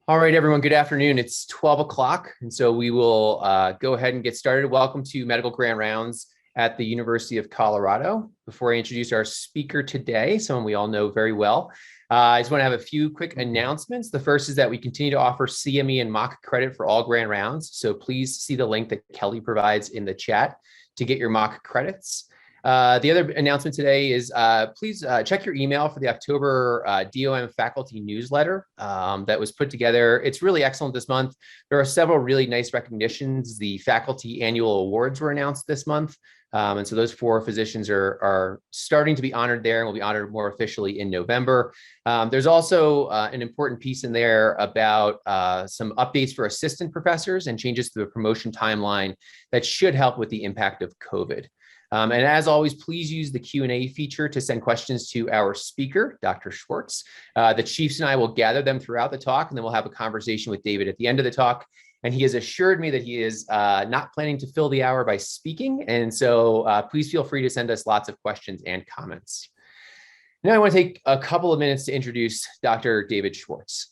All right, everyone, good afternoon. It's 12 o'clock, and so we will go ahead and get started. Welcome to Medical Grand Rounds at the University of Colorado. Before I introduce our speaker today, someone we all know very well, I just want to have a few quick announcements. The first is that we continue to offer CME and mock credit for all Grand Rounds, so please see the link that Kelly provides in the chat to get your mock credits. The other announcement today is please check your email for the October DOM faculty newsletter that was put together. It's really excellent this month. There are several really nice recognitions. The faculty annual awards were announced this month. And so those 4 physicians are starting to be honored there and will be honored more officially in November. There's also an important piece in there about some updates for assistant professors and changes to the promotion timeline that should help with the impact of COVID. And as always, please use the Q&A feature to send questions to our speaker, Dr. Schwartz. The chiefs and I will gather them throughout the talk, and then we'll have a conversation with David at the end of the talk. And he has assured me that he is not planning to fill the hour by speaking. And so please feel free to send us lots of questions and comments. Now I want to take a couple of minutes to introduce Dr. David Schwartz.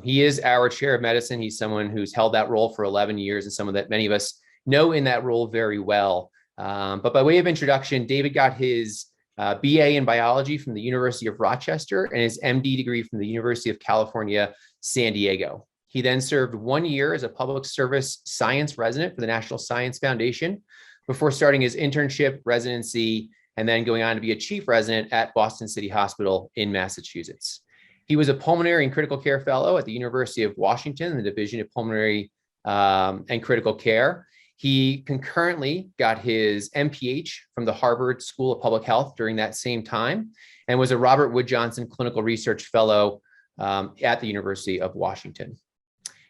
He is our chair of medicine. He's someone who's held that role for 11 years and someone that many of us know in that role very well. But by way of introduction, David got his BA in biology from the University of Rochester and his MD degree from the University of California, San Diego. He then served 1 year as a public service science resident for the National Science Foundation before starting his internship, residency, and then going on to be a chief resident at Boston City Hospital in Massachusetts. He was a pulmonary and critical care fellow at the University of Washington in the Division of Pulmonary and Critical Care. He concurrently got his MPH from the Harvard School of Public Health during that same time and was a Robert Wood Johnson Clinical Research Fellow at the University of Washington.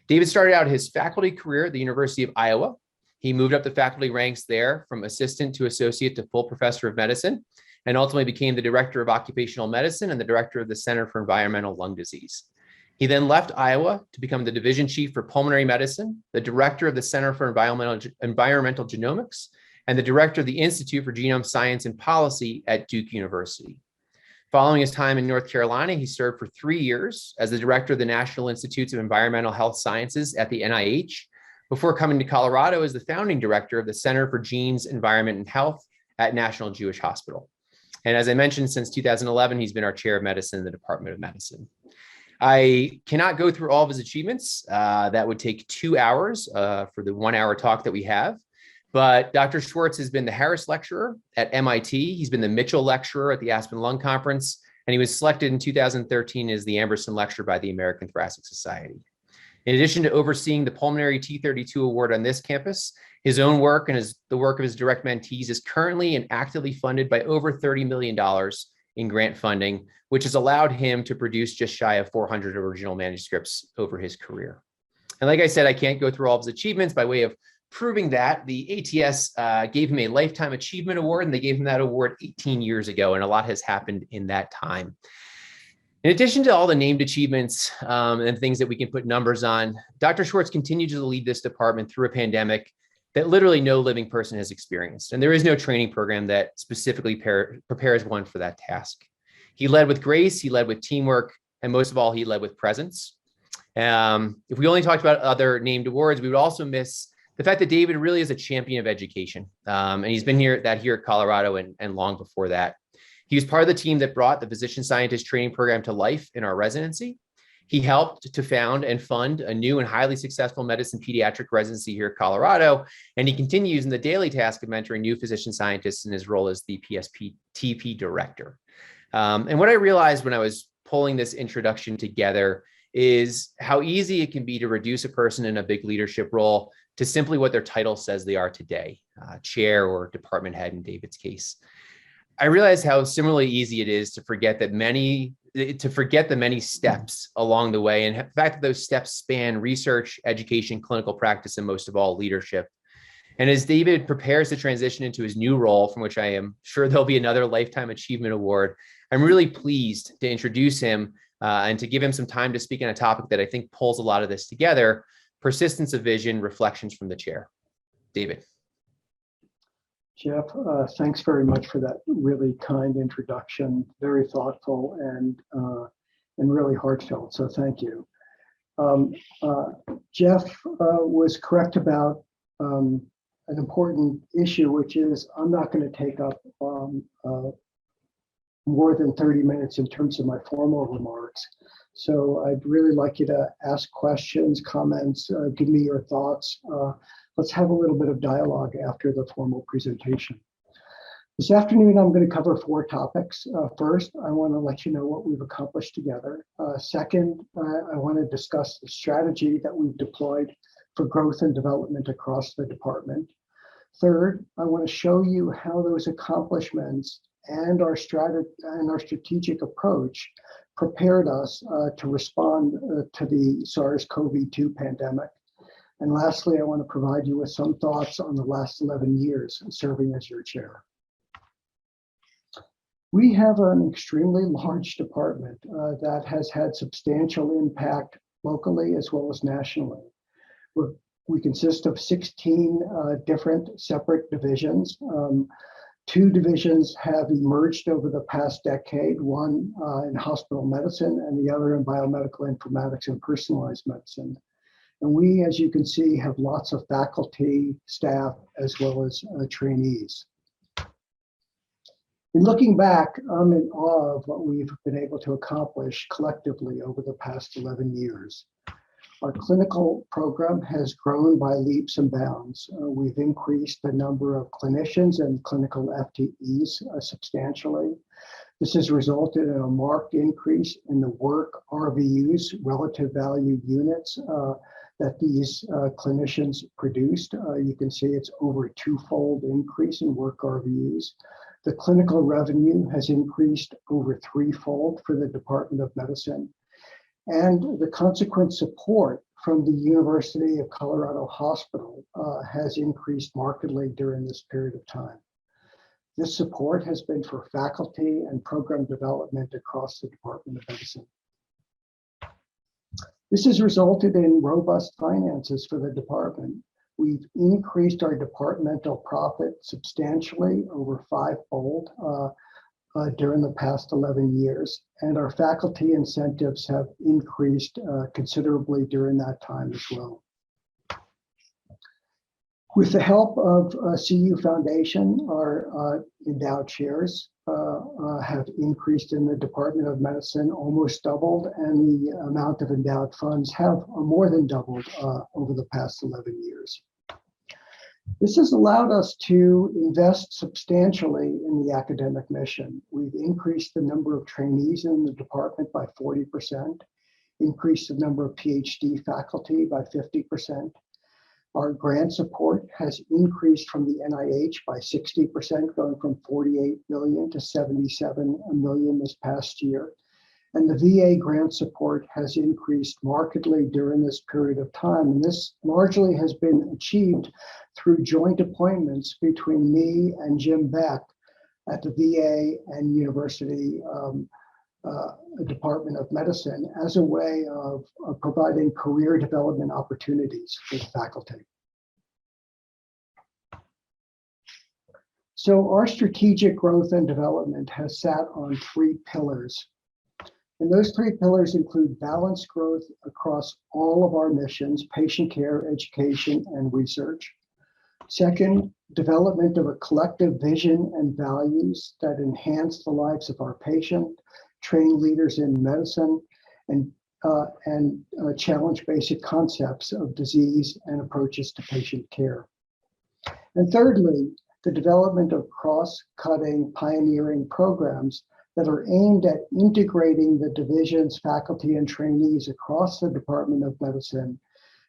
David started out his faculty career at the University of Iowa. He moved up the faculty ranks there from assistant to associate to full professor of medicine, and ultimately became the director of occupational medicine and the director of the Center for Environmental Lung Disease. He then left Iowa to become the division chief for pulmonary medicine, the director of the Center for Environmental Genomics, and the director of the Institute for Genome Science and Policy at Duke University. Following his time in North Carolina, he served for 3 years as the director of the National Institutes of Environmental Health Sciences at the NIH, before coming to Colorado as the founding director of the Center for Genes, Environment, and Health at National Jewish Hospital. And as I mentioned, since 2011, he's been our chair of medicine in the Department of Medicine. I cannot go through all of his achievements. That would take 2 hours for the 1 hour talk that we have. But Dr. Schwartz has been the Harris Lecturer at MIT. He's been the Mitchell Lecturer at the Aspen Lung Conference. And he was selected in 2013 as the Amberson Lecturer by the American Thoracic Society. In addition to overseeing the Pulmonary T32 Award on this campus, his own work and the work of his direct mentees is currently and actively funded by over $30 million in grant funding, which has allowed him to produce just shy of 400 original manuscripts over his career. And like I said, I can't go through all of his achievements. By way of proving that, the ATS gave him a Lifetime Achievement Award, and they gave him that award 18 years ago, and a lot has happened in that time. In addition to all the named achievements and things that we can put numbers on, Dr. Schwartz continued to lead this department through a pandemic that literally no living person has experienced. And there is no training program that specifically prepares one for that task. He led with grace, he led with teamwork, and most of all, he led with presence. If we only talked about other named awards, we would also miss the fact that David really is a champion of education. And he's been here at Colorado and long before that. He was part of the team that brought the physician scientist training program to life in our residency. He helped to found and fund a new and highly successful medicine pediatric residency here at Colorado, and he continues in the daily task of mentoring new physician scientists in his role as the PSP-TP director. And what I realized when I was pulling this introduction together is how easy it can be to reduce a person in a big leadership role to simply what their title says they are today, chair or department head in David's case. I realized how similarly easy it is to forget the many steps along the way, and the fact that those steps span research, education, clinical practice, and most of all, leadership. And as David prepares to transition into his new role, from which I am sure there'll be another Lifetime Achievement Award, I'm really pleased to introduce him and to give him some time to speak on a topic that I think pulls a lot of this together: persistence of vision, reflections from the chair. David. Jeff, thanks very much for that really kind introduction, very thoughtful and really heartfelt, so thank you. Um, uh, Jeff was correct about an important issue, which is I'm not going to take up more than 30 minutes in terms of my formal remarks. So I'd really like you to ask questions, comments, give me your thoughts. Let's have a little bit of dialogue after the formal presentation. This afternoon, I'm going to cover 4 topics. First, I want to let you know what we've accomplished together. Second, I want to discuss the strategy that we've deployed for growth and development across the department. Third, I want to show you how those accomplishments and our strategic approach prepared us to respond to the SARS-CoV-2 pandemic. And lastly, I want to provide you with some thoughts on the last 11 years serving as your chair. We have an extremely large department that has had substantial impact locally as well as nationally. We consist of 16 different separate divisions. 2 divisions have emerged over the past decade, one in hospital medicine and the other in biomedical informatics and personalized medicine. And we, as you can see, have lots of faculty, staff, as well as trainees. In looking back, I'm in awe of what we've been able to accomplish collectively over the past 11 years. Our clinical program has grown by leaps and bounds. We've increased the number of clinicians and clinical FTEs substantially. This has resulted in a marked increase in the work RVUs, relative value units, that these clinicians produced. You can see it's over a 2-fold increase in work RVUs. The clinical revenue has increased over 3-fold for the Department of Medicine. And the consequent support from the University of Colorado Hospital has increased markedly during this period of time. This support has been for faculty and program development across the Department of Medicine. This has resulted in robust finances for the department. We've increased our departmental profit substantially, over 5-fold during the past 11 years, and our faculty incentives have increased considerably during that time as well. With the help of CU Foundation, our endowed shares have increased in the Department of Medicine, almost doubled, and the amount of endowed funds have more than doubled over the past 11 years. This has allowed us to invest substantially in the academic mission. We've increased the number of trainees in the department by 40%, increased the number of PhD faculty by 50%. Our grant support has increased from the NIH by 60%, going from 48 million to 77 million this past year. And the VA grant support has increased markedly during this period of time. And this largely has been achieved through joint appointments between me and Jim Beck at the VA and University Department of Medicine as a way of providing career development opportunities for the faculty. So our strategic growth and development has sat on 3 pillars. And those 3 pillars include balanced growth across all of our missions: patient care, education, and research. Second, development of a collective vision and values that enhance the lives of our patient, train leaders in medicine, and challenge basic concepts of disease and approaches to patient care. And thirdly, the development of cross-cutting pioneering programs that are aimed at integrating the division's faculty and trainees across the Department of Medicine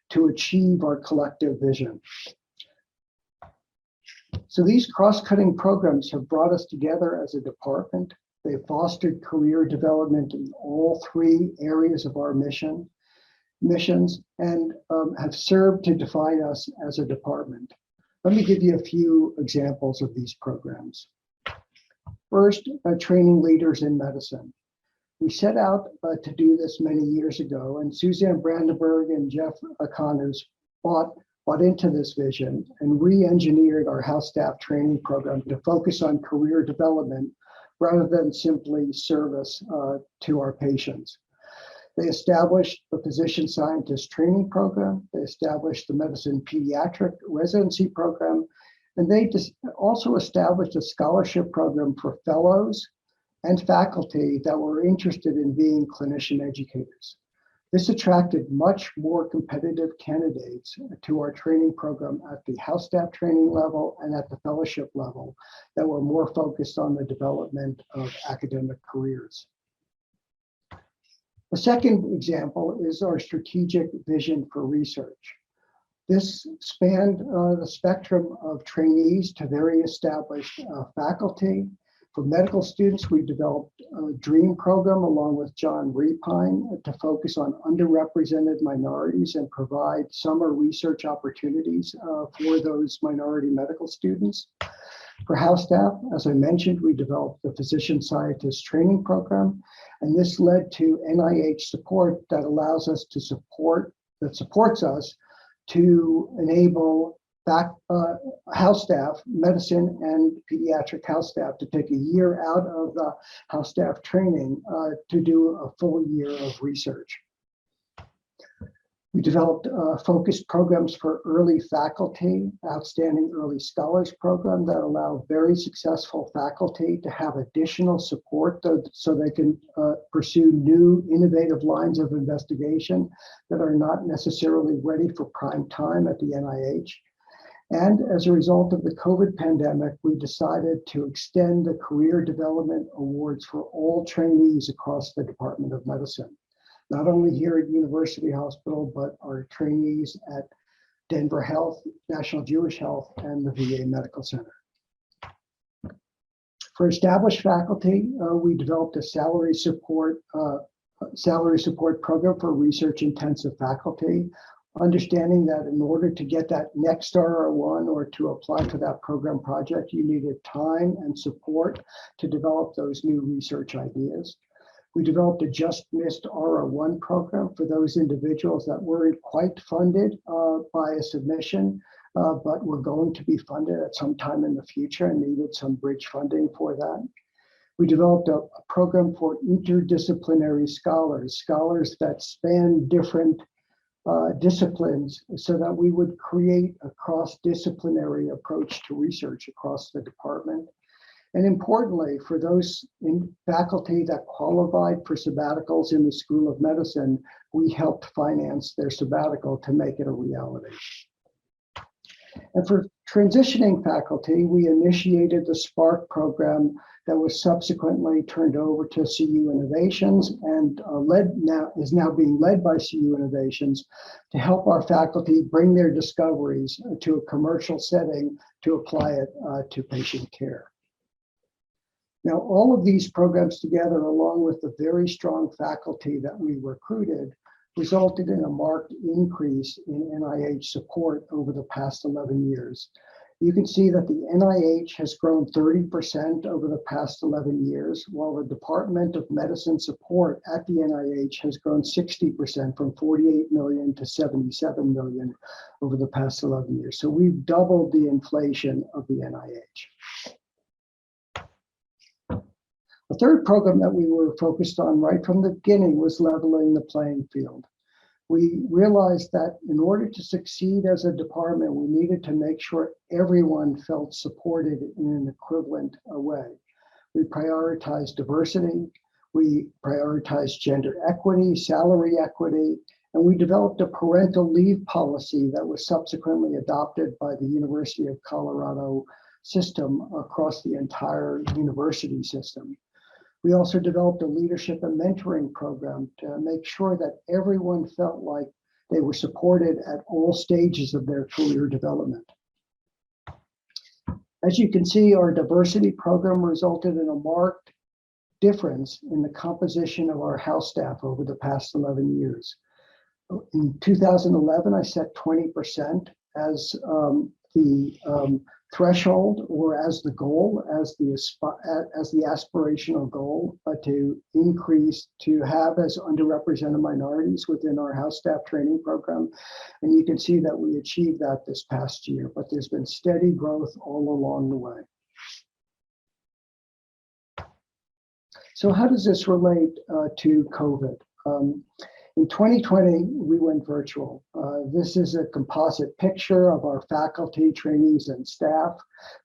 to achieve our collective vision. So these cross-cutting programs have brought us together as a department. They've fostered career development in all 3 areas of our missions, and have served to define us as a department. Let me give you a few examples of these programs. First, training leaders in medicine. We set out to do this many years ago, and Suzanne Brandenburg and Jeff Connors bought into this vision and re-engineered our house staff training program to focus on career development rather than simply service to our patients. They established the physician scientist training program. They established the medicine pediatric residency program. And they also established a scholarship program for fellows and faculty that were interested in being clinician educators. This attracted much more competitive candidates to our training program at the house staff training level and at the fellowship level that were more focused on the development of academic careers. The second example is our strategic vision for research. This spanned the spectrum of trainees to very established faculty. For medical students, we developed a DREAM program along with John Repine to focus on underrepresented minorities and provide summer research opportunities for those minority medical students. For house staff, as I mentioned, we developed the physician scientist training program, and this led to NIH support that allows us to supports us to enable house staff, medicine and pediatric house staff to take a year out of the house staff training to do a full year of research. We developed focused programs for early faculty, outstanding early scholars program that allow very successful faculty to have additional support so they can pursue new innovative lines of investigation that are not necessarily ready for prime time at the NIH. And as a result of the COVID pandemic, we decided to extend the Career Development Awards for all trainees across the Department of Medicine, not only here at University Hospital, but our trainees at Denver Health, National Jewish Health, and the VA Medical Center. For established faculty, we developed a salary support program for research-intensive faculty, understanding that in order to get that next RR1 or to apply for that program project, you needed time and support to develop those new research ideas. We developed a just missed RR1 program for those individuals that weren't quite funded by a submission, but were going to be funded at some time in the future and needed some bridge funding for that. We developed a program for interdisciplinary scholars that span different disciplines so that we would create a cross-disciplinary approach to research across the department. And importantly, for those in faculty that qualified for sabbaticals in the School of Medicine, we helped finance their sabbatical to make it a reality. And for transitioning faculty, we initiated the SPARK program that was subsequently turned over to CU Innovations and is now being led by CU Innovations to help our faculty bring their discoveries to a commercial setting to apply it to patient care. Now, all of these programs together, along with the very strong faculty that we recruited, resulted in a marked increase in NIH support over the past 11 years. You can see that the NIH has grown 30% over the past 11 years, while the Department of Medicine support at the NIH has grown 60% from 48 million to 77 million over the past 11 years. So we've doubled the inflation of the NIH. The third program that we were focused on right from the beginning was leveling the playing field. We realized that in order to succeed as a department, we needed to make sure everyone felt supported in an equivalent way. We prioritized diversity, we prioritized gender equity, salary equity, and we developed a parental leave policy that was subsequently adopted by the University of Colorado system across the entire university system. We also developed a leadership and mentoring program to make sure that everyone felt like they were supported at all stages of their career development. As you can see, our diversity program resulted in a marked difference in the composition of our house staff over the past 11 years. In 2011, I set 20% as the threshold or as the goal, as the aspirational goal to increase, to have as underrepresented minorities within our house staff training program. And you can see that we achieved that this past year, but there's been steady growth all along the way. So how does this relate to COVID? In 2020, we went virtual. This is a composite picture of our faculty, trainees, and staff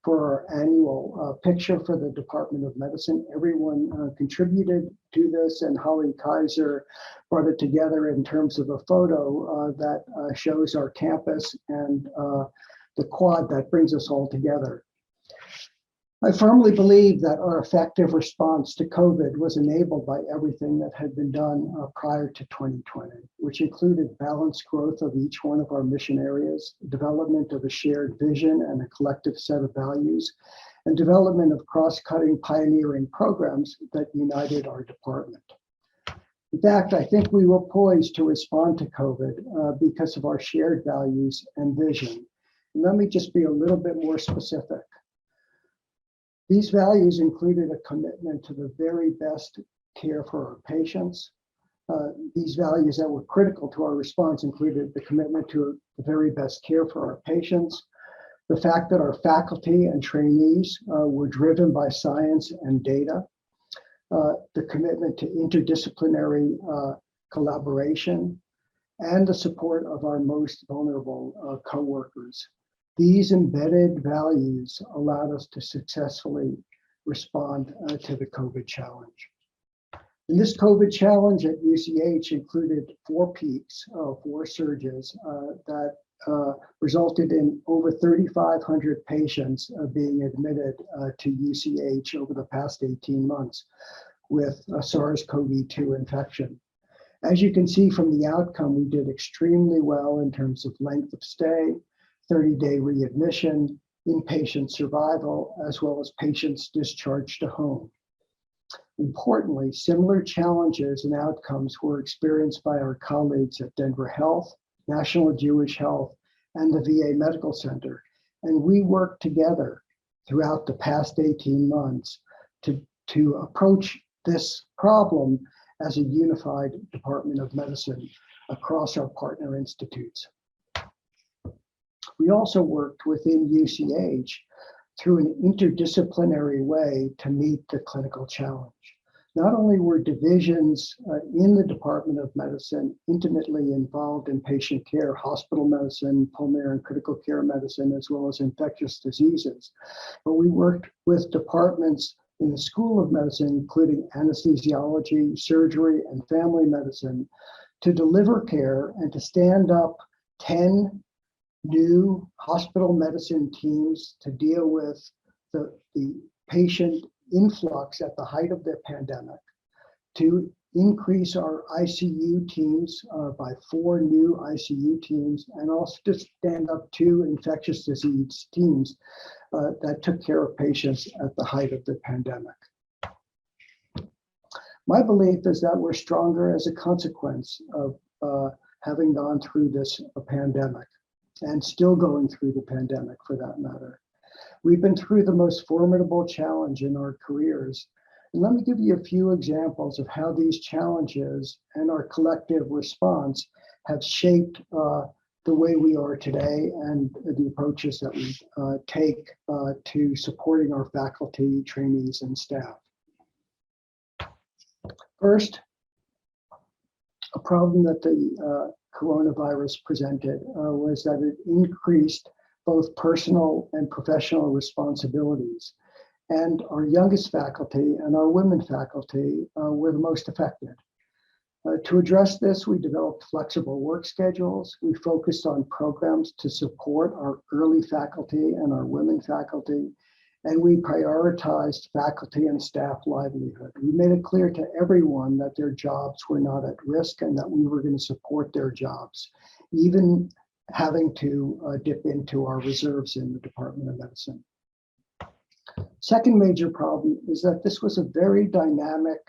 for our annual picture for the Department of Medicine. Everyone contributed to this, and Holly Kaiser brought it together in terms of a photo that shows our campus and the quad that brings us all together. I firmly believe that our effective response to COVID was enabled by everything that had been done prior to 2020, which included balanced growth of each one of our mission areas, development of a shared vision and a collective set of values, and development of cross-cutting pioneering programs that united our department. In fact, I think we were poised to respond to COVID because of our shared values and vision. And let me just be a little bit more specific. These values included a commitment to the very best care for our patients. These values that were critical to our response included the commitment to the very best care for our patients, the fact that our faculty and trainees were driven by science and data, the commitment to interdisciplinary collaboration, and the support of our most vulnerable coworkers. These embedded values allowed us to successfully respond to the COVID challenge. And this COVID challenge at UCH included 4 peaks, 4 surges that resulted in over 3,500 patients being admitted to UCH over the past 18 months with a SARS-CoV-2 infection. As you can see from the outcome, we did extremely well in terms of length of stay, 30-day readmission, inpatient survival, as well as patients discharged to home. Importantly, similar challenges and outcomes were experienced by our colleagues at Denver Health, National Jewish Health, and the VA Medical Center. And we worked together throughout the past 18 months to approach this problem as a unified Department of Medicine across our partner institutes. We also worked within UCH through an interdisciplinary way to meet the clinical challenge. Not only were divisions in the Department of Medicine intimately involved in patient care, hospital medicine, pulmonary and critical care medicine, as well as infectious diseases, but we worked with departments in the School of Medicine, including anesthesiology, surgery, and family medicine, to deliver care and to stand up 10 new hospital medicine teams to deal with the patient influx at the height of the pandemic, to increase our ICU teams by 4 new ICU teams, and also to stand up 2 infectious disease teams that took care of patients at the height of the pandemic. My belief is that we're stronger as a consequence of having gone through this pandemic, and still going through the pandemic for that matter. We've been through the most formidable challenge in our careers. And let me give you a few examples of how these challenges and our collective response have shaped the way we are today and the approaches that we take to supporting our faculty, trainees, and staff. First, a problem that the coronavirus presented was that it increased both personal and professional responsibilities. And our youngest faculty and our women faculty were the most affected. To address this, we developed flexible work schedules. We focused on programs to support our early faculty and our women faculty. And we prioritized faculty and staff livelihood. We made it clear to everyone that their jobs were not at risk and that we were going to support their jobs, even having to dip into our reserves in the Department of Medicine. Second major problem is that this was a very dynamic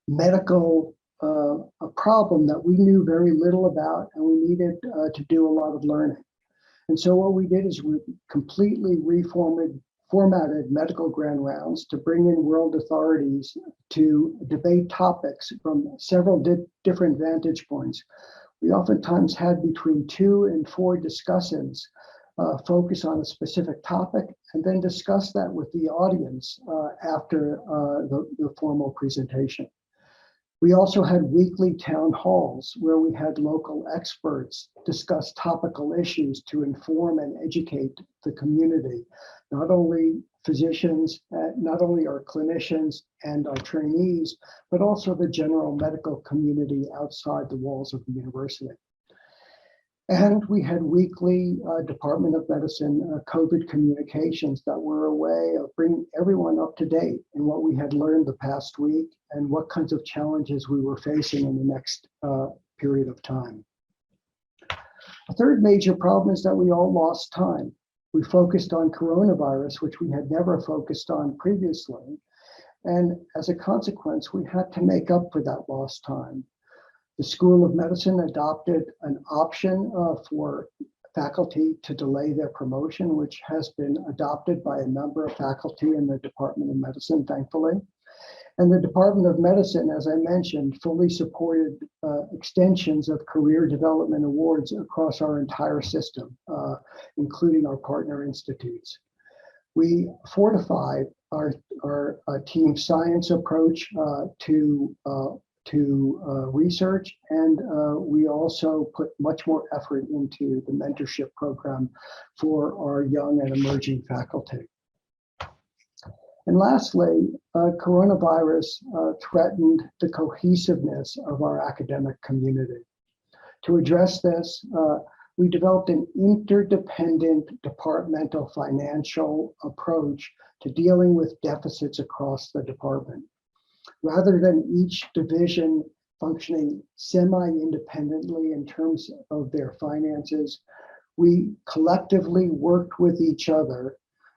medical problem that we knew very little about, and we needed to do a lot of learning. And so what we did is we completely formatted medical grand rounds to bring in world authorities to debate topics from several different vantage points. We oftentimes had between 2 and 4 discussants focus on a specific topic and then discuss that with the audience after the formal presentation. We also had weekly town halls where we had local experts discuss topical issues to inform and educate the community, not only physicians, not only our clinicians and our trainees, but also the general medical community outside the walls of the university. And we had weekly Department of Medicine COVID communications that were a way of bringing everyone up to date in what we had learned the past week and what kinds of challenges we were facing in the next period of time. A third major problem is that we all lost time. We focused on coronavirus, which we had never focused on previously. And as a consequence, we had to make up for that lost time. The School of Medicine adopted an option for faculty to delay their promotion, which has been adopted by a number of faculty in the Department of Medicine, thankfully. And the Department of Medicine, as I mentioned, fully supported extensions of career development awards across our entire system, including our partner institutes. We fortified our team science approach to research, and we also put much more effort into the mentorship program for our young and emerging faculty. And lastly, coronavirus threatened the cohesiveness of our academic community. To address this, we developed an interdependent departmental financial approach to dealing with deficits across the department. Rather than each division functioning semi-independently in terms of their finances, we collectively worked with each other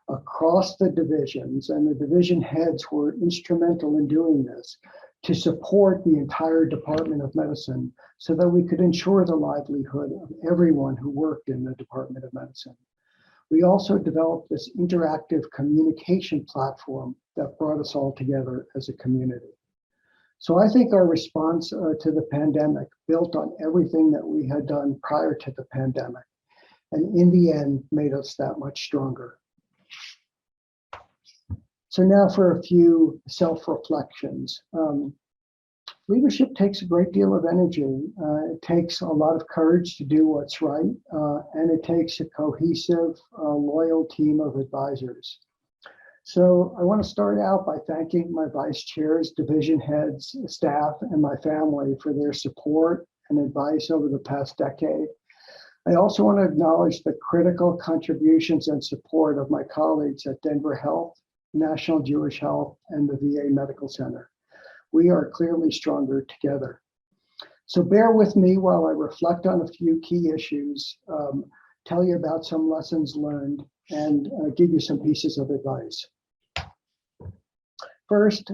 across the divisions, and the division heads were instrumental in doing this to support the entire Department of Medicine so that we could ensure the livelihood of everyone who worked in the Department of Medicine. We also developed this interactive communication platform that brought us all together as a community. So I think our response to the pandemic built on everything that we had done prior to the pandemic, and in the end made us that much stronger. So now for a few self-reflections. Leadership takes a great deal of energy. It takes a lot of courage to do what's right, and it takes a cohesive, loyal team of advisors. So I want to start out by thanking my vice chairs, division heads, staff, and my family for their support and advice over the past decade. I also want to acknowledge the critical contributions and support of my colleagues at Denver Health, National Jewish Health, and the VA Medical Center. We are clearly stronger together. So bear with me while I reflect on a few key issues, tell you about some lessons learned, and give you some pieces of advice. First,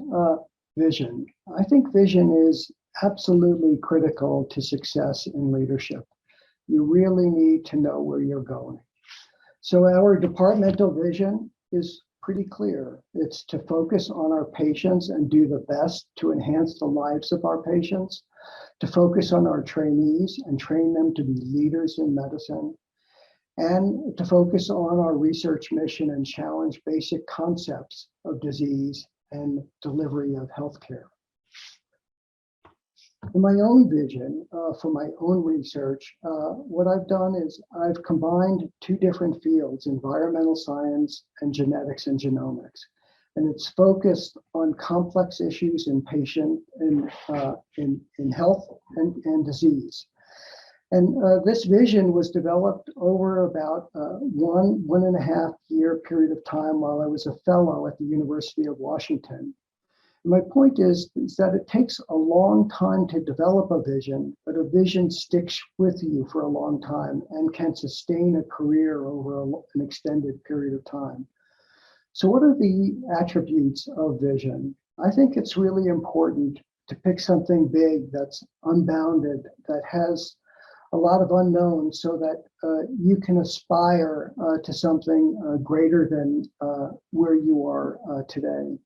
vision. I think vision is absolutely critical to success in leadership. You really need to know where you're going. So our departmental vision is pretty clear. It's to focus on our patients and do the best to enhance the lives of our patients, to focus on our trainees and train them to be leaders in medicine, and to focus on our research mission and challenge basic concepts of disease and delivery of healthcare. In my own vision, for my own research, what I've done is I've combined two different fields, environmental science and genetics and genomics. And it's focused on complex issues in patient, in health and disease. And this vision was developed over about 1.5 year period of time while I was a fellow at the University of Washington. My point is that it takes a long time to develop a vision, but a vision sticks with you for a long time and can sustain a career over an extended period of time. So what are the attributes of vision? I think it's really important to pick something big that's unbounded, that has a lot of unknowns so that you can aspire to something greater than where you are today.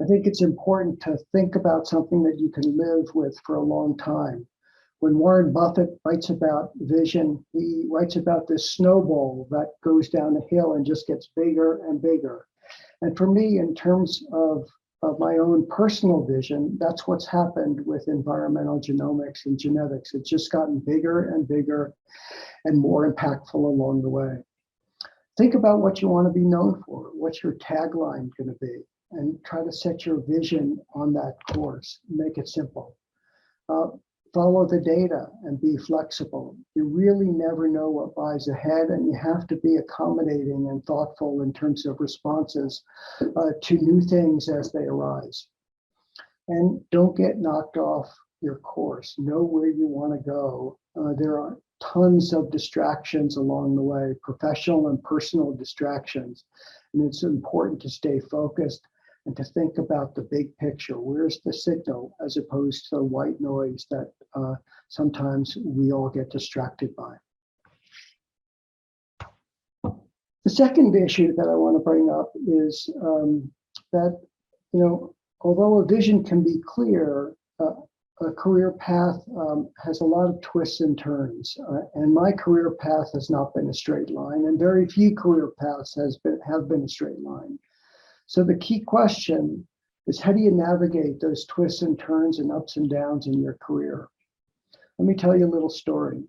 I think it's important to think about something that you can live with for a long time. When Warren Buffett writes about vision, he writes about this snowball that goes down a hill and just gets bigger and bigger. And for me, in terms of of my own personal vision, that's what's happened with environmental genomics and genetics. It's just gotten bigger and bigger and more impactful along the way. Think about what you want to be known for. What's your tagline going to be? And try to set your vision on that course. Make it simple. Follow the data and be flexible. You really never know what lies ahead, and you have to be accommodating and thoughtful in terms of responses to new things as they arise. And don't get knocked off your course. Know where you want to go. There are tons of distractions along the way, professional and personal distractions. And it's important to stay focused and to think about the big picture. Where's the signal as opposed to the white noise that sometimes we all get distracted by. The second issue that I want to bring up is that, although a vision can be clear, a career path has a lot of twists and turns, and my career path has not been a straight line, and very few career paths have been a straight line. So the key question is, how do you navigate those twists and turns and ups and downs in your career? Let me tell you a little story.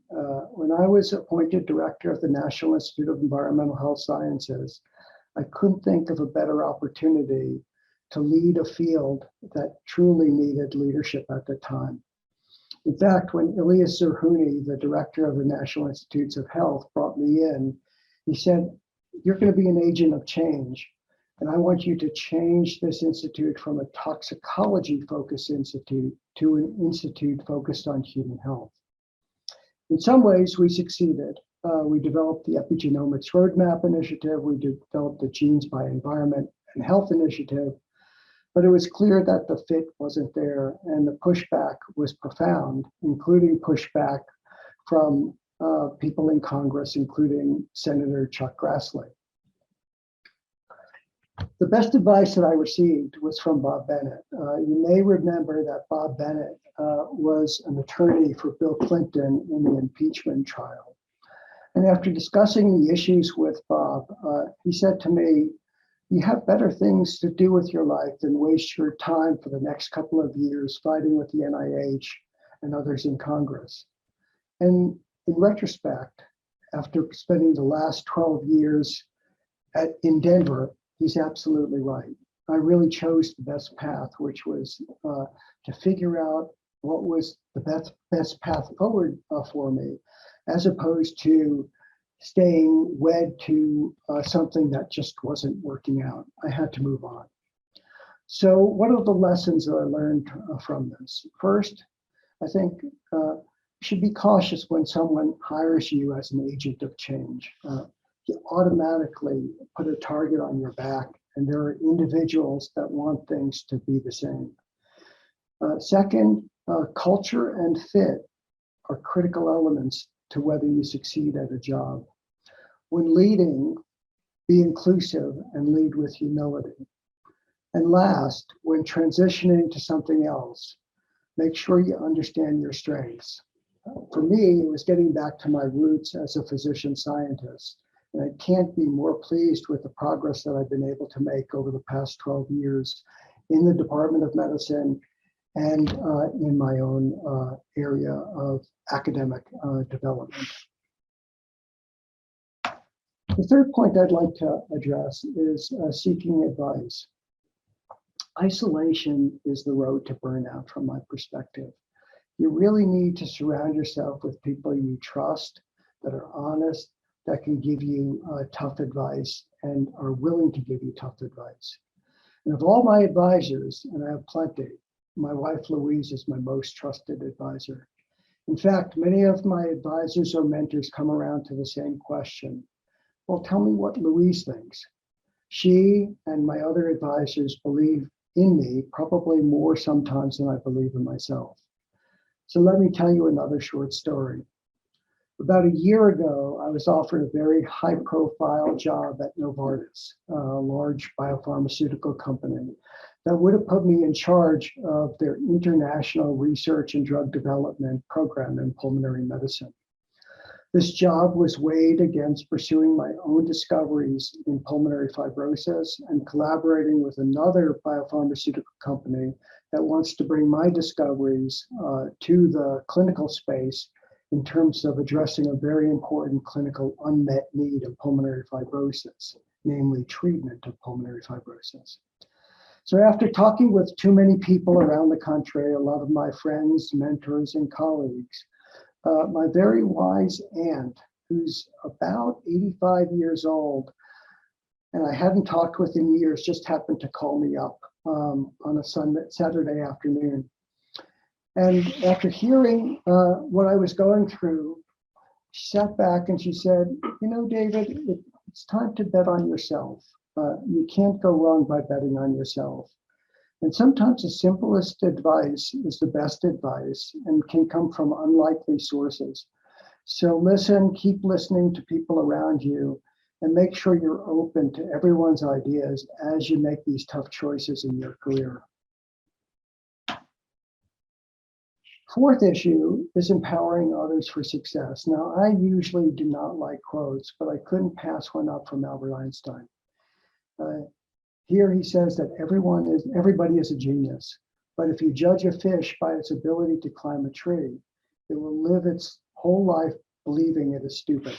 When I was appointed director of the National Institute of Environmental Health Sciences, I couldn't think of a better opportunity to lead a field that truly needed leadership at the time. In fact, when Ilyas Zerhouni, the director of the National Institutes of Health, brought me in, he said, "You're going to be an agent of change. And I want you to change this institute from a toxicology-focused institute to an institute focused on human health." In some ways, we succeeded. We developed the Epigenomics Roadmap Initiative. We developed the Genes by Environment and Health Initiative. But it was clear that the fit wasn't there, and the pushback was profound, including pushback from people in Congress, including Senator Chuck Grassley. The best advice that I received was from Bob Bennett. You may remember that Bob Bennett was an attorney for Bill Clinton in the impeachment trial. And after discussing the issues with Bob, he said to me, "You have better things to do with your life than waste your time for the next couple of years fighting with the NIH and others in Congress." And in retrospect, after spending the last 12 years in Denver, he's absolutely right. I really chose the best path, which was to figure out what was the best path forward for me, as opposed to staying wed to something that just wasn't working out. I had to move on. So what are the lessons that I learned from this? First, I think you should be cautious when someone hires you as an agent of change. You automatically put a target on your back, and there are individuals that want things to be the same. Second, culture and fit are critical elements to whether you succeed at a job. When leading, be inclusive and lead with humility. And last, when transitioning to something else, make sure you understand your strengths. For me, it was getting back to my roots as a physician scientist. And I can't be more pleased with the progress that I've been able to make over the past 12 years in the Department of Medicine and in my own area of academic development. The third point I'd like to address is seeking advice. Isolation is the road to burnout from my perspective. You really need to surround yourself with people you trust, that are honest, that can give you tough advice and are willing to give you tough advice. And of all my advisors, and I have plenty, my wife Louise is my most trusted advisor. In fact, many of my advisors or mentors come around to the same question. Well, tell me what Louise thinks. She and my other advisors believe in me, probably more sometimes than I believe in myself. So let me tell you another short story. About a year ago, I was offered a very high-profile job at Novartis, a large biopharmaceutical company, that would have put me in charge of their international research and drug development program in pulmonary medicine. This job was weighed against pursuing my own discoveries in pulmonary fibrosis and collaborating with another biopharmaceutical company that wants to bring my discoveries to the clinical space in terms of addressing a very important clinical unmet need of pulmonary fibrosis, namely treatment of pulmonary fibrosis. So after talking with too many people around the country, a lot of my friends, mentors, and colleagues, my very wise aunt, who's about 85 years old, and I hadn't talked with in years, just happened to call me up on a Saturday afternoon. And after hearing what I was going through, she sat back and she said, you know, David, it's time to bet on yourself. You can't go wrong by betting on yourself. And sometimes the simplest advice is the best advice and can come from unlikely sources. So listen, keep listening to people around you, and make sure you're open to everyone's ideas as you make these tough choices in your career. Fourth issue is empowering others for success. Now, I usually do not like quotes, but I couldn't pass one up from Albert Einstein. Here he says that everybody is a genius, but if you judge a fish by its ability to climb a tree, it will live its whole life believing it is stupid.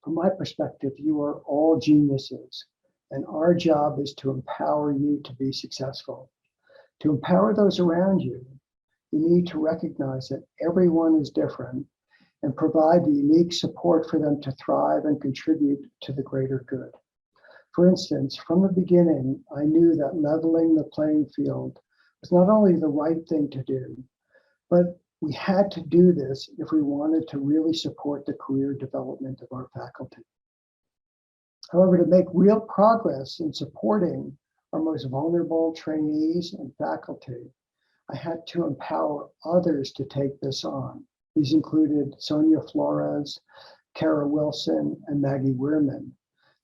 From my perspective, you are all geniuses, and our job is to empower you to be successful. To empower those around you, you need to recognize that everyone is different and provide the unique support for them to thrive and contribute to the greater good. For instance, from the beginning, I knew that leveling the playing field was not only the right thing to do, but we had to do this if we wanted to really support the career development of our faculty. However, to make real progress in supporting our most vulnerable trainees and faculty, I had to empower others to take this on. These included Sonia Flores, Kara Wilson, and Maggie Weirman.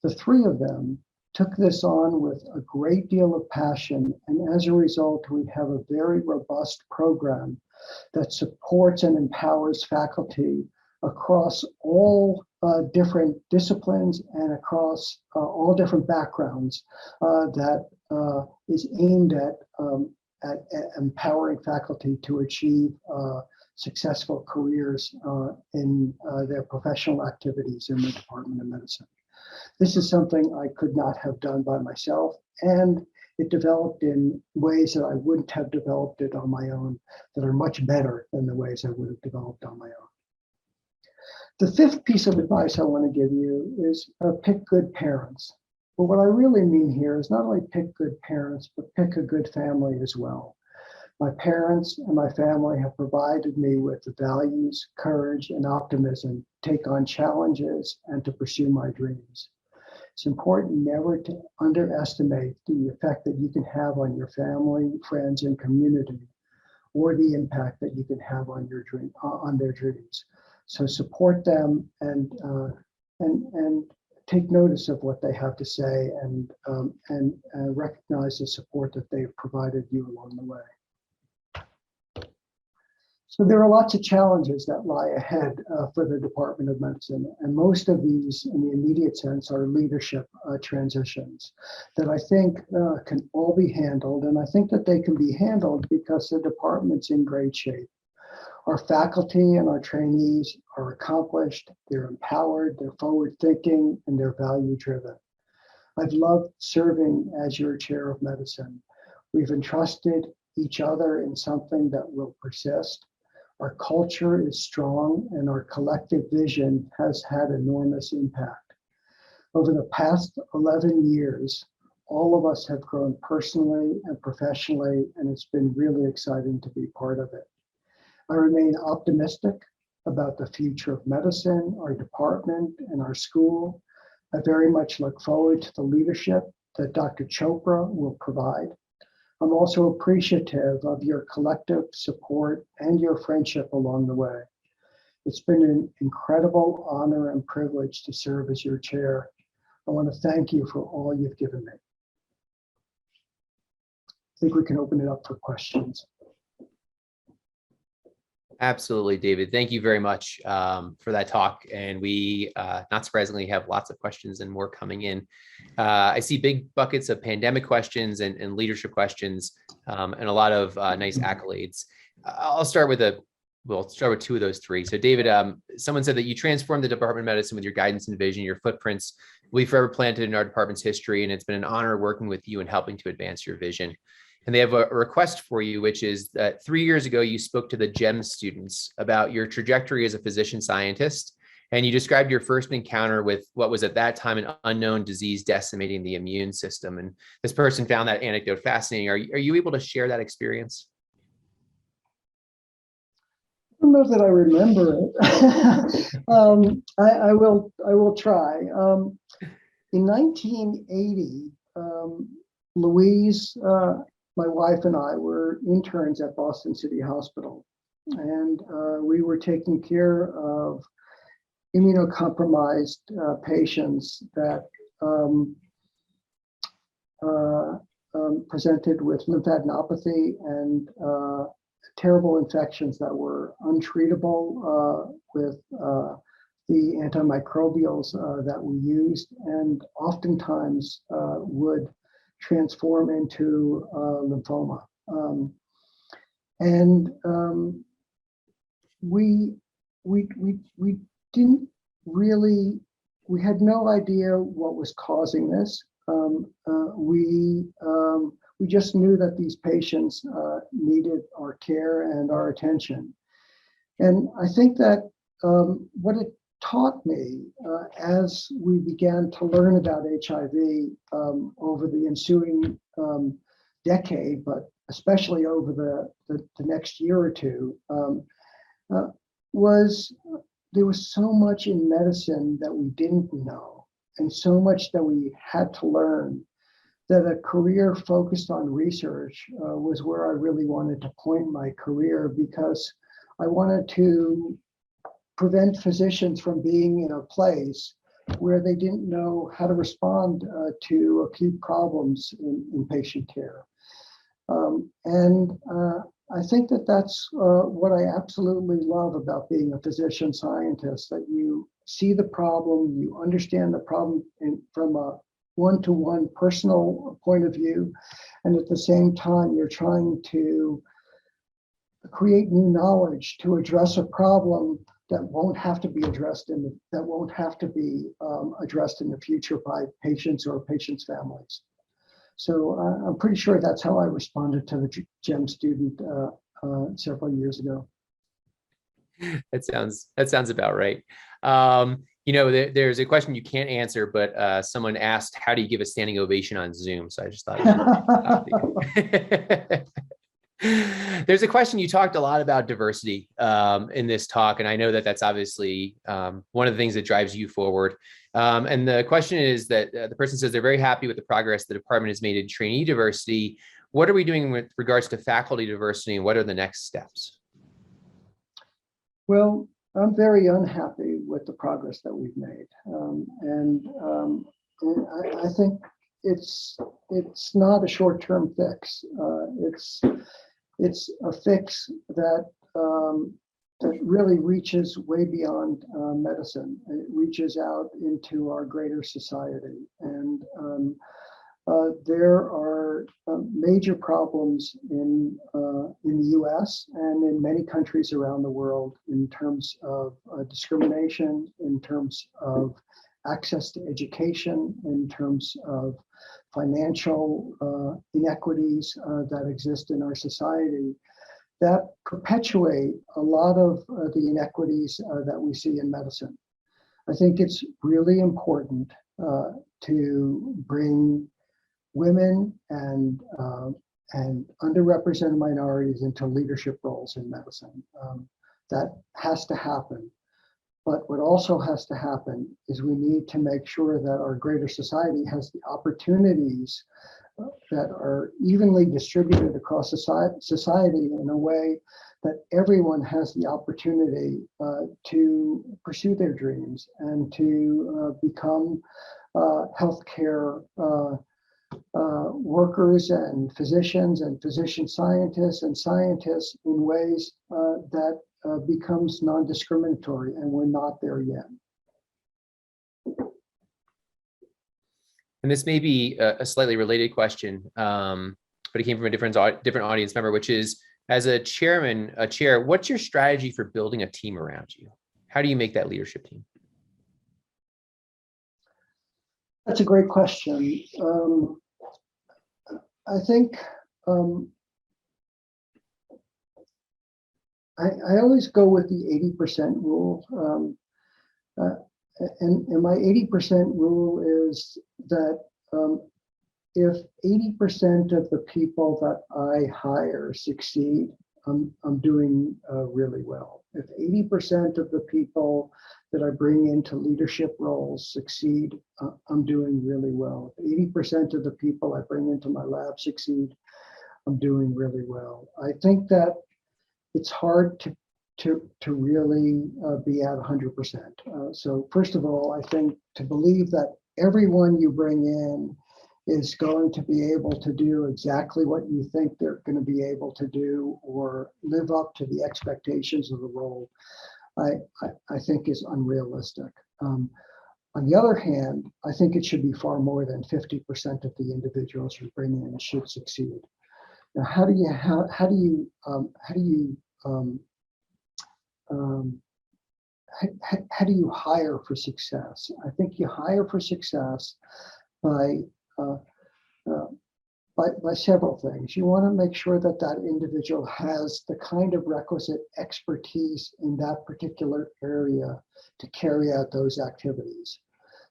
The three of them took this on with a great deal of passion, and as a result, we have a very robust program that supports and empowers faculty across all different disciplines and across all different backgrounds that is aimed at empowering faculty to achieve successful careers in their professional activities in the Department of Medicine. This is something I could not have done by myself, and it developed in ways that I wouldn't have developed it on my own, that are much better than the ways I would have developed on my own. The fifth piece of advice I want to give you is pick good parents. But what I really mean here is not only pick good parents, but pick a good family as well. My parents and my family have provided me with the values, courage, and optimism to take on challenges and to pursue my dreams. It's important never to underestimate the effect that you can have on your family, friends, and community, or the impact that you can have on their dreams. So support them and take notice of what they have to say and recognize the support that they've provided you along the way. So there are lots of challenges that lie ahead for the Department of Medicine, and most of these in the immediate sense are leadership transitions that I think can all be handled, and I think that they can be handled because the department's in great shape. Our faculty and our trainees are accomplished, they're empowered, they're forward-thinking, and they're value-driven. I've loved serving as your chair of medicine. We've entrusted each other in something that will persist. Our culture is strong, and our collective vision has had enormous impact. Over the past 11 years, all of us have grown personally and professionally, and it's been really exciting to be part of it. I remain optimistic about the future of medicine, our department, and our school. I very much look forward to the leadership that Dr. Chopra will provide. I'm also appreciative of your collective support and your friendship along the way. It's been an incredible honor and privilege to serve as your chair. I want to thank you for all you've given me. I think we can open it up for questions. Absolutely, David. Thank you very much for that talk. And we, not surprisingly, have lots of questions and more coming in. I see big buckets of pandemic questions and leadership questions, and a lot of nice accolades. I'll start with we'll start with two of those three. So David, someone said that you transformed the Department of Medicine with your guidance and vision. Your footprints will be forever planted in our department's history, and it's been an honor working with you and helping to advance your vision. And they have a request for you, which is that 3 years ago, you spoke to the GEM students about your trajectory as a physician scientist. And you described your first encounter with what was at that time an unknown disease decimating the immune system. And this person found that anecdote fascinating. Are you able to share that experience? I don't know that I remember it. I will try. In 1980, Louise, my wife and I were interns at Boston City Hospital, and we were taking care of immunocompromised patients that presented with lymphadenopathy and terrible infections that were untreatable with the antimicrobials that we used, and oftentimes would transform into lymphoma. We didn't really, we had no idea what was causing this. We just knew that these patients needed our care and our attention. And I think that what it taught me as we began to learn about HIV over the ensuing decade, but especially over the next year or two, was there was so much in medicine that we didn't know, and so much that we had to learn, that a career focused on research was where I really wanted to point my career, because I wanted to prevent physicians from being in a place where they didn't know how to respond to acute problems in patient care. I think that that's what I absolutely love about being a physician scientist, that you see the problem, you understand the problem from a one-to-one personal point of view, and at the same time, you're trying to create new knowledge to address a problem that won't have to be addressed in the future by patients or patients' families. So I'm pretty sure that's how I responded to the GEM student several years ago. That sounds about right. There's a question you can't answer, but someone asked, how do you give a standing ovation on Zoom? So I just thought. There's a question. You talked a lot about diversity in this talk, and I know that that's obviously one of the things that drives you forward. And the question is that the person says they're very happy with the progress the department has made in trainee diversity. What are we doing with regards to faculty diversity, and what are the next steps? Well, I'm very unhappy with the progress that we've made, and I think it's not a short-term fix. It's a fix that that really reaches way beyond medicine. It reaches out into our greater society, and there are major problems in the U.S. and in many countries around the world in terms of discrimination, in terms of access to education, in terms of financial inequities that exist in our society, that perpetuate a lot of the inequities that we see in medicine. I think it's really important to bring women and underrepresented minorities into leadership roles in medicine. That has to happen. But what also has to happen is we need to make sure that our greater society has the opportunities that are evenly distributed across society in a way that everyone has the opportunity to pursue their dreams and to become healthcare workers and physician scientists and scientists in ways that becomes non-discriminatory, and we're not there yet. And this may be a slightly related question, but it came from a different audience member, which is, as a chair, what's your strategy for building a team around you? How do you make that leadership team? That's a great question. I think I always go with the 80% rule. And my 80% rule is that if 80% of the people that I hire succeed, I'm doing really well. If 80% of the people that I bring into leadership roles succeed, I'm doing really well. If 80% of the people I bring into my lab succeed, I'm doing really well. I think that it's hard to really be at 100%. So first of all, I think to believe that everyone you bring in is going to be able to do exactly what you think they're going to be able to do or live up to the expectations of the role, I think is unrealistic. On the other hand, I think it should be far more than 50% of the individuals you bring in should succeed. Now, how do you hire for success? I think you hire for success by several things. You want to make sure that that individual has the kind of requisite expertise in that particular area to carry out those activities.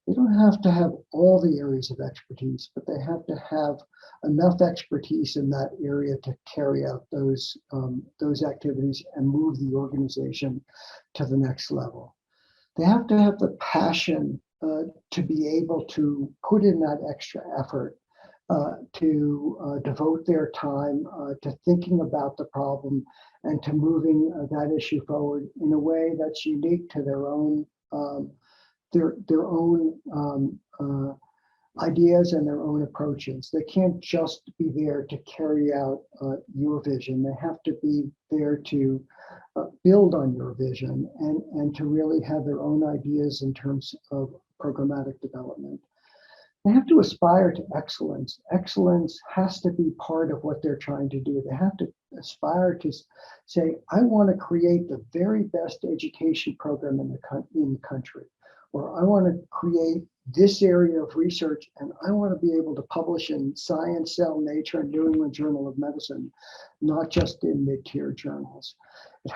They don't have to have all the areas of expertise, but they have to have enough expertise in that area to carry out those activities and move the organization to the next level. They have to have the passion to be able to put in that extra effort, to devote their time to thinking about the problem and to moving that issue forward in a way that's unique to their own ideas and their own approaches. They can't just be there to carry out your vision. They have to be there to build on your vision and to really have their own ideas in terms of programmatic development. They have to aspire to excellence. Excellence has to be part of what they're trying to do. They have to aspire to say, I want to create the very best education program in the country, or I want to create this area of research, and I want to be able to publish in Science, Cell, Nature, and New England Journal of Medicine, not just in mid-tier journals. They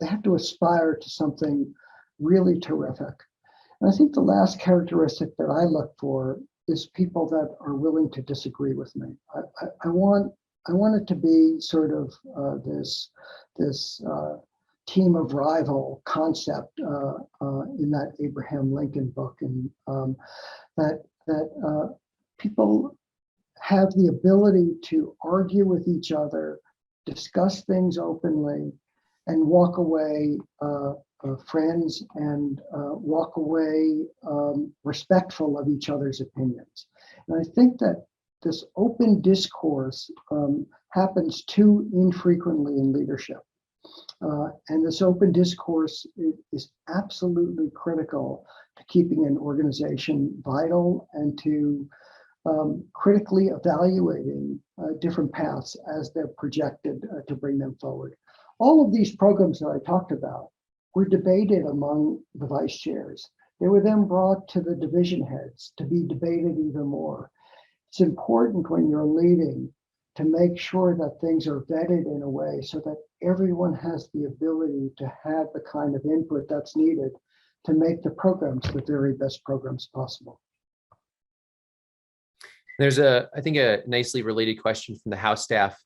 have to aspire to something really terrific. And I think the last characteristic that I look for is people that are willing to disagree with me. I want it to be sort of this team of rival concept in that Abraham Lincoln book, and that people have the ability to argue with each other, discuss things openly, and walk away friends and walk away respectful of each other's opinions. And I think that this open discourse happens too infrequently in leadership. And this open discourse is absolutely critical to keeping an organization vital and to critically evaluating different paths as they're projected to bring them forward. All of these programs that I talked about were debated among the vice chairs. They were then brought to the division heads to be debated even more. It's important when you're leading to make sure that things are vetted in a way so that everyone has the ability to have the kind of input that's needed to make the programs the very best programs possible. There's I think a nicely related question from the House staff.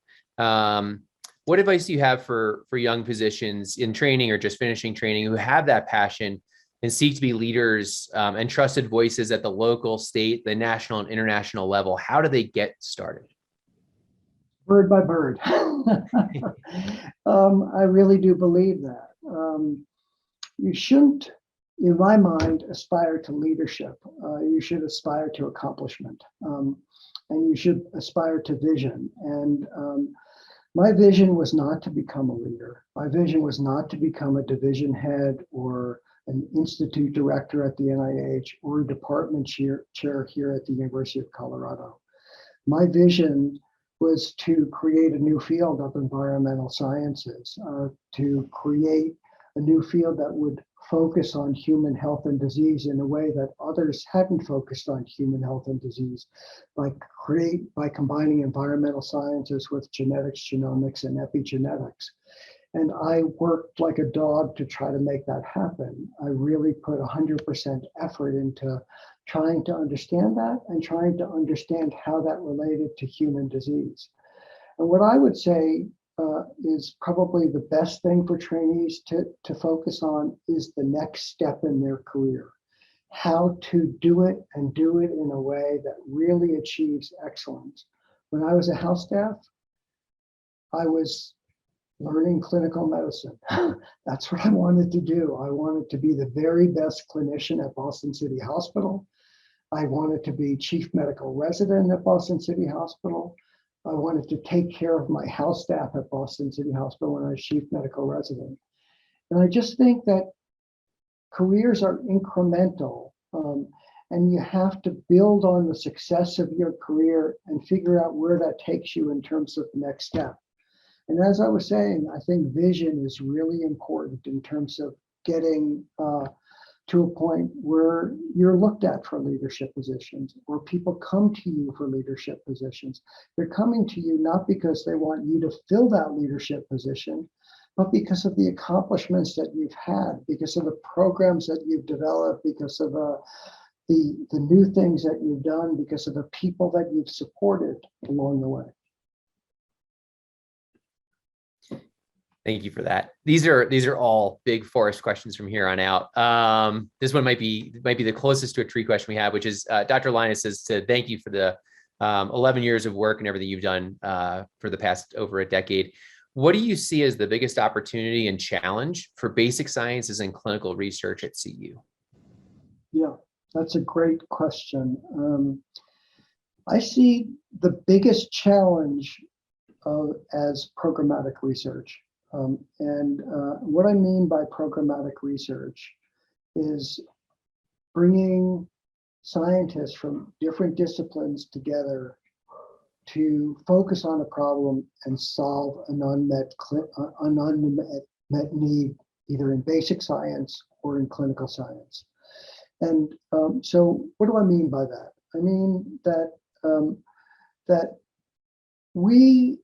What advice do you have for young physicians in training or just finishing training who have that passion and seek to be leaders and trusted voices at the local, state, the national, and international level? How do they get started? Bird by bird. I really do believe that. You shouldn't in my mind, aspire to leadership. You should aspire to accomplishment, and you should aspire to vision. And my vision was not to become a leader. My vision was not to become a division head or an institute director at the NIH or a department chair here at the University of Colorado. My vision was to create a new field of environmental sciences, to create a new field that would focus on human health and disease in a way that others hadn't focused on human health and disease, by combining environmental sciences with genetics, genomics, and epigenetics. And I worked like a dog to try to make that happen. I really put 100% effort into trying to understand that and trying to understand how that related to human disease. And what I would say is probably the best thing for trainees to focus on is the next step in their career. How to do it and do it in a way that really achieves excellence. When I was a house staff, I was learning clinical medicine. That's what I wanted to do. I wanted to be the very best clinician at Boston City Hospital. I wanted to be chief medical resident at Boston City Hospital. I wanted to take care of my house staff at Boston City Hospital when I was chief medical resident. And I just think that careers are incremental, and you have to build on the success of your career and figure out where that takes you in terms of the next step. And as I was saying, I think vision is really important in terms of getting to a point where you're looked at for leadership positions, or people come to you for leadership positions. They're coming to you not because they want you to fill that leadership position, but because of the accomplishments that you've had, because of the programs that you've developed, because of the new things that you've done, because of the people that you've supported along the way. Thank you for that. These are all big forest questions from here on out. This one might be the closest to a tree question we have, which is Dr. Linus says to thank you for the 11 years of work and everything you've done for the past over a decade. What do you see as the biggest opportunity and challenge for basic sciences and clinical research at CU? Yeah, that's a great question. I see the biggest challenge as programmatic research. What I mean by programmatic research is bringing scientists from different disciplines together to focus on a problem and solve an unmet need, either in basic science or in clinical science. And so what do I mean by that? I mean that that we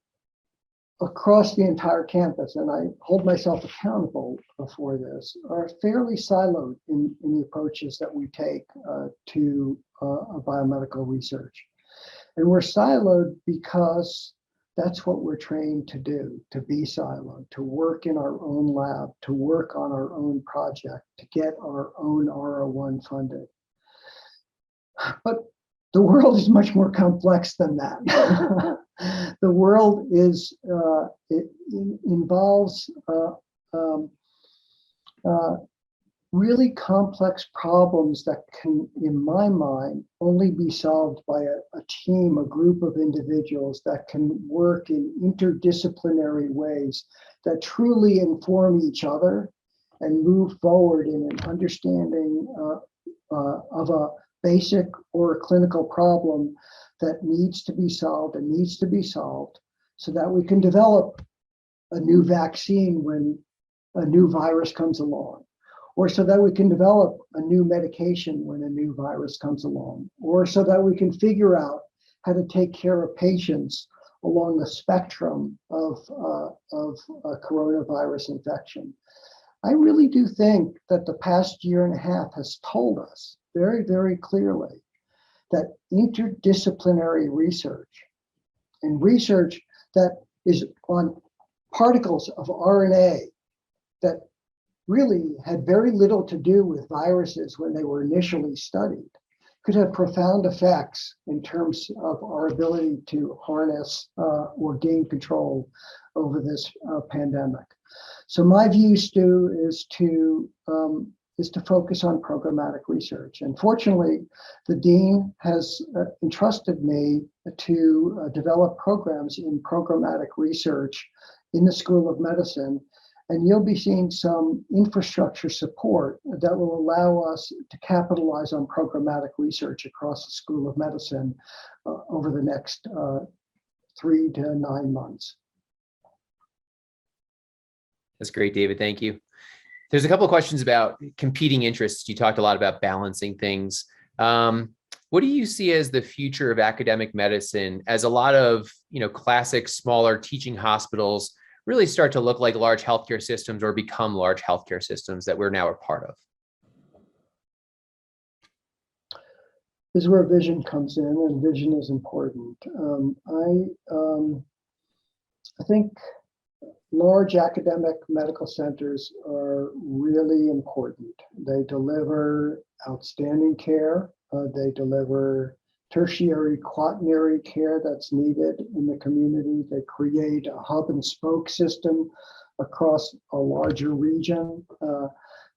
across the entire campus, and I hold myself accountable for this, are fairly siloed in the approaches that we take to biomedical research. And we're siloed because that's what we're trained to do, to be siloed, to work in our own lab, to work on our own project, to get our own R01 funded. But the world is much more complex than that. The world is, it involves really complex problems that can, in my mind, only be solved by a team, a group of individuals that can work in interdisciplinary ways that truly inform each other and move forward in an understanding of a basic or a clinical problem that needs to be solved and needs to be solved so that we can develop a new vaccine when a new virus comes along, or so that we can develop a new medication when a new virus comes along, or so that we can figure out how to take care of patients along the spectrum of coronavirus infection. I really do think that the past year and a half has told us very, very clearly that interdisciplinary research and research that is on particles of RNA that really had very little to do with viruses when they were initially studied could have profound effects in terms of our ability to harness or gain control over this pandemic. So my view, Stu, is to is to focus on programmatic research. And fortunately, the dean has entrusted me to develop programs in programmatic research in the School of Medicine. And you'll be seeing some infrastructure support that will allow us to capitalize on programmatic research across the School of Medicine over the next 3 to 9 months. That's great, David. Thank you. There's a couple of questions about competing interests. You talked a lot about balancing things. What do you see as the future of academic medicine as a lot of, classic smaller teaching hospitals really start to look like large healthcare systems or become large healthcare systems that we're now a part of? This is where vision comes in, and vision is important. I think large academic medical centers are really important. They deliver outstanding care. They deliver tertiary, quaternary care that's needed in the community. They create a hub and spoke system across a larger region.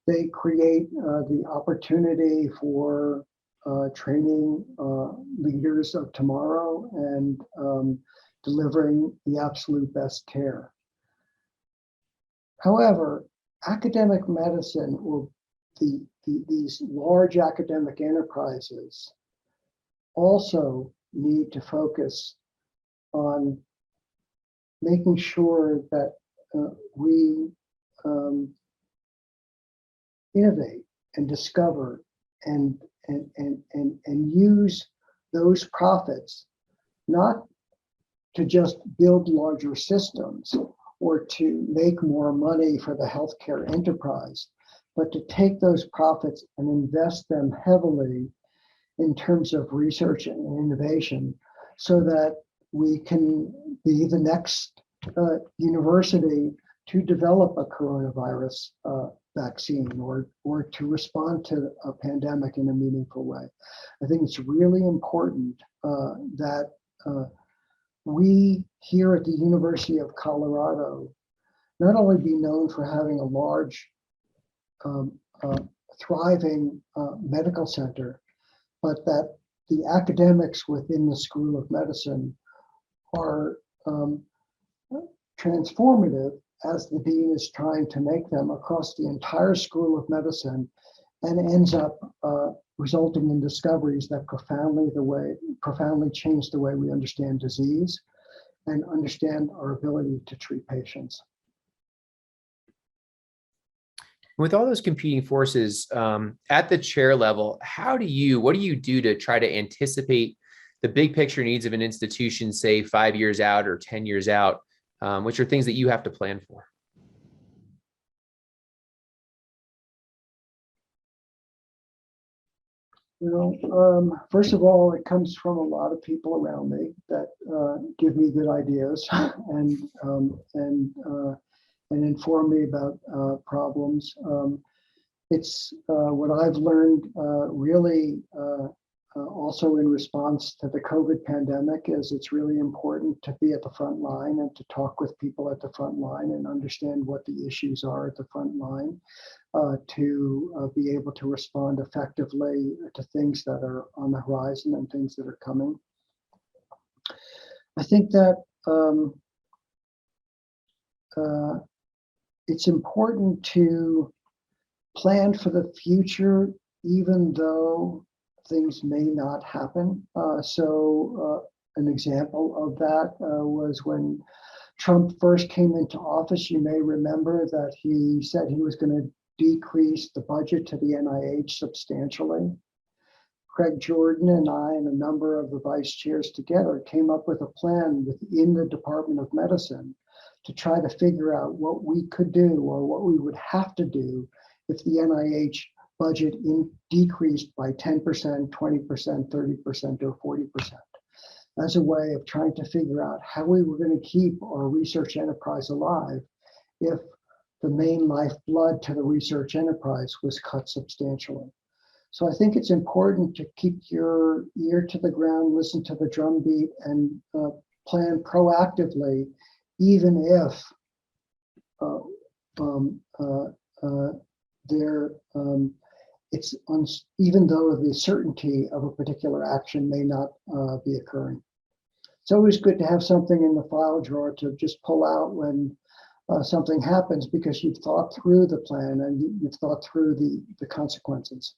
They create the opportunity for training leaders of tomorrow and delivering the absolute best care. However, academic medicine, or these large academic enterprises, also need to focus on making sure that we innovate and discover and use those profits not to just build larger systems or to make more money for the healthcare enterprise, but to take those profits and invest them heavily in terms of research and innovation so that we can be the next university to develop a coronavirus vaccine or to respond to a pandemic in a meaningful way. I think it's really important that we here at the University of Colorado not only be known for having a large, thriving medical center, but that the academics within the School of Medicine are transformative as the dean is trying to make them across the entire School of Medicine, and ends up resulting in discoveries that profoundly change the way we understand disease and understand our ability to treat patients. With all those competing forces at the chair level, what do you do to try to anticipate the big picture needs of an institution, say 5 years out or 10 years out, which are things that you have to plan for? First of all, it comes from a lot of people around me that give me good ideas and inform me about problems. It's what I've learned really also in response to the COVID pandemic is it's really important to be at the front line and to talk with people at the front line and understand what the issues are at the front line to be able to respond effectively to things that are on the horizon and things that are coming. I think that it's important to plan for the future, even though things may not happen. An example of that was when Trump first came into office. You may remember that he said he was going to decrease the budget to the NIH substantially. Craig Jordan and I and a number of the vice chairs together came up with a plan within the Department of Medicine to try to figure out what we could do or what we would have to do if the NIH budget decreased by 10%, 20%, 30%, or 40%, as a way of trying to figure out how we were going to keep our research enterprise alive if the main lifeblood to the research enterprise was cut substantially. So I think it's important to keep your ear to the ground, listen to the drumbeat, and plan proactively, even if even though the certainty of a particular action may not be occurring. It's always good to have something in the file drawer to just pull out when something happens, because you've thought through the plan and you've thought through the consequences.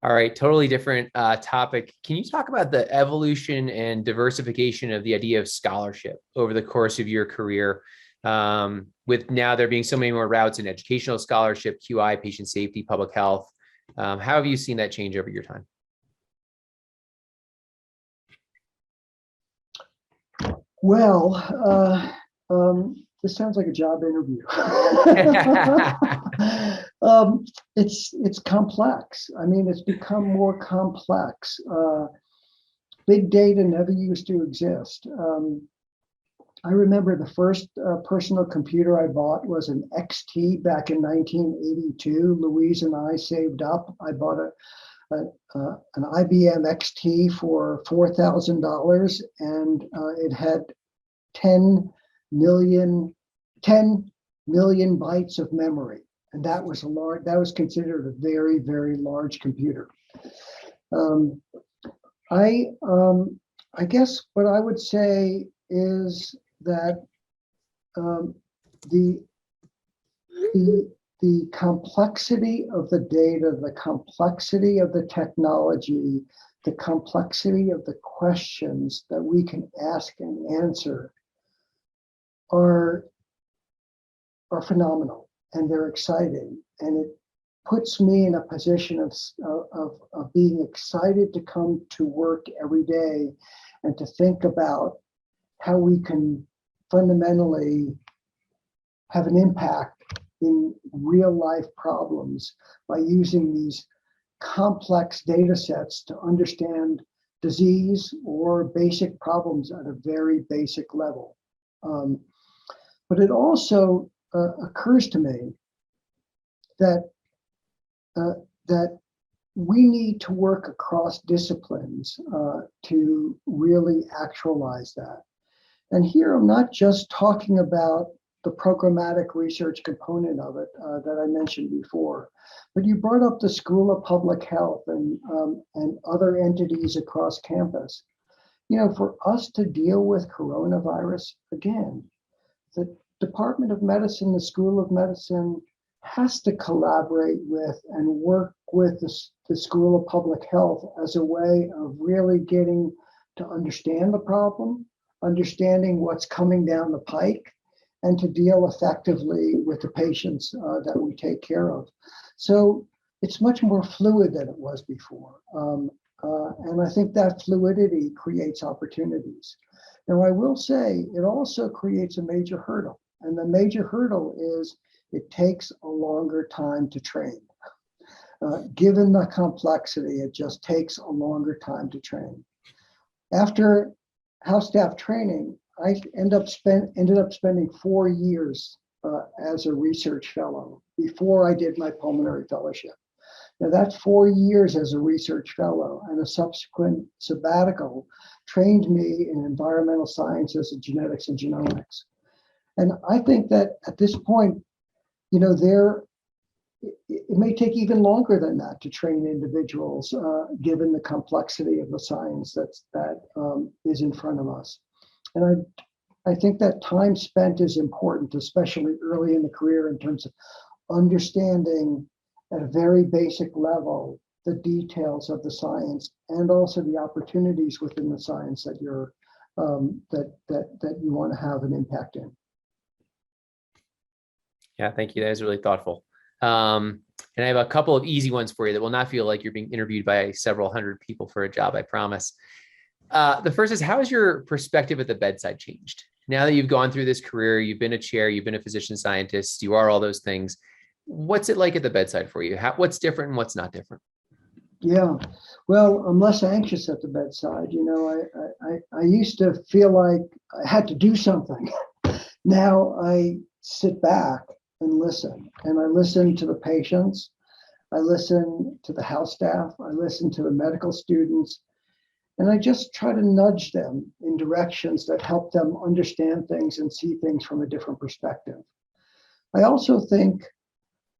All right, totally different topic. Can you talk about the evolution and diversification of the idea of scholarship over the course of your career? With now there being so many more routes in educational scholarship, QI, patient safety, public health. How have you seen that change over your time? Well, this sounds like a job interview. It's complex. I mean, it's become more complex. Big data never used to exist. I remember the first personal computer I bought was an XT back in 1982. Louise and I saved up. I bought an IBM XT for $4,000, and it had 10 million bytes of memory, and that was considered a very, very large computer. I guess what I would say is that the complexity of the data, the complexity of the technology, the complexity of the questions that we can ask and answer are phenomenal, and they're exciting, and it puts me in a position of being excited to come to work every day and to think about how we can fundamentally have an impact in real life problems by using these complex data sets to understand disease or basic problems at a very basic level. But it also occurs to me that we need to work across disciplines to really actualize that. And here I'm not just talking about the programmatic research component of it that I mentioned before, but you brought up the School of Public Health and other entities across campus. You know, for us to deal with coronavirus, again, the Department of Medicine, the School of Medicine has to collaborate with and work with the School of Public Health as a way of really getting to understand the problem, understanding what's coming down the pike, and to deal effectively with the patients that we take care of. So it's much more fluid than it was before. And I think that fluidity creates opportunities. Now, I will say it also creates a major hurdle. And the major hurdle is it takes a longer time to train. Given the complexity, it just takes a longer time to train. After house staff training, I ended up spending 4 years as a research fellow before I did my pulmonary fellowship. Now that 4 years as a research fellow and a subsequent sabbatical trained me in environmental sciences and genetics and genomics. And I think that at this point, you know, it may take even longer than that to train individuals, given the complexity of the science that is in front of us. And I think that time spent is important, especially early in the career, in terms of understanding at a very basic level the details of the science and also the opportunities within the science that you're that you want to have an impact in. Yeah, thank you. That is really thoughtful. And I have a couple of easy ones for you that will not feel like you're being interviewed by several hundred people for a job, I promise. The first is, how has your perspective at the bedside changed? Now that you've gone through this career, you've been a chair, you've been a physician scientist, you are all those things. What's it like at the bedside for you? What's different and what's not different? Yeah, well, I'm less anxious at the bedside. You know, I used to feel like I had to do something. Now I sit back and listen, and I listen to the patients, I listen to the house staff, I listen to the medical students, and I just try to nudge them in directions that help them understand things and see things from a different perspective. I also think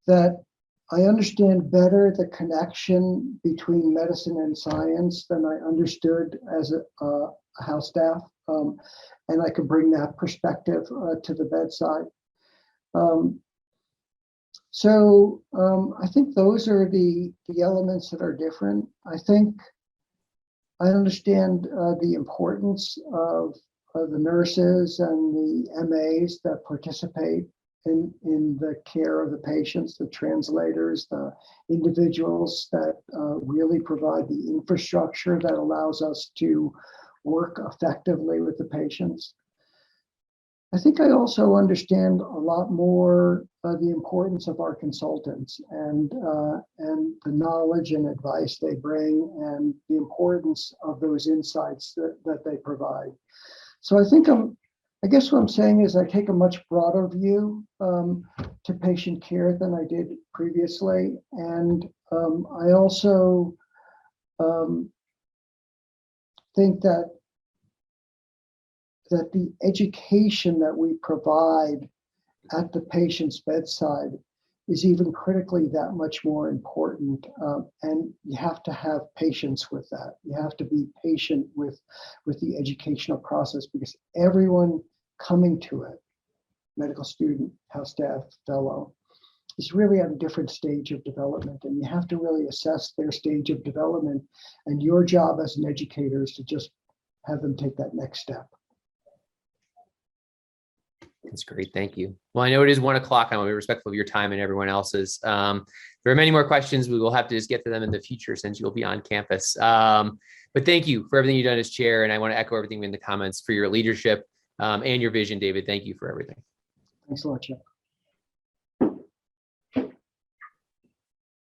that I understand better the connection between medicine and science than I understood as a house staff. And I could bring that perspective to the bedside. I think those are the elements that are different. I think I understand the importance of the nurses and the MAs that participate in the care of the patients, the translators, the individuals that really provide the infrastructure that allows us to work effectively with the patients. I think I also understand a lot more the importance of our consultants and the knowledge and advice they bring and the importance of those insights that they provide. So I guess what I'm saying is I take a much broader view to patient care than I did previously. And I also think that the education that we provide at the patient's bedside is even critically that much more important. And you have to have patience with that. You have to be patient with the educational process, because everyone coming to it, medical student, house staff, fellow, is really at a different stage of development. And you have to really assess their stage of development. And your job as an educator is to just have them take that next step. That's great. Thank you. Well, I know it is 1 o'clock. I want to be respectful of your time and everyone else's. There are many more questions. We will have to just get to them in the future since you'll be on campus. But thank you for everything you've done as chair. And I want to echo everything in the comments for your leadership and your vision, David. Thank you for everything. Thanks a lot, Chuck.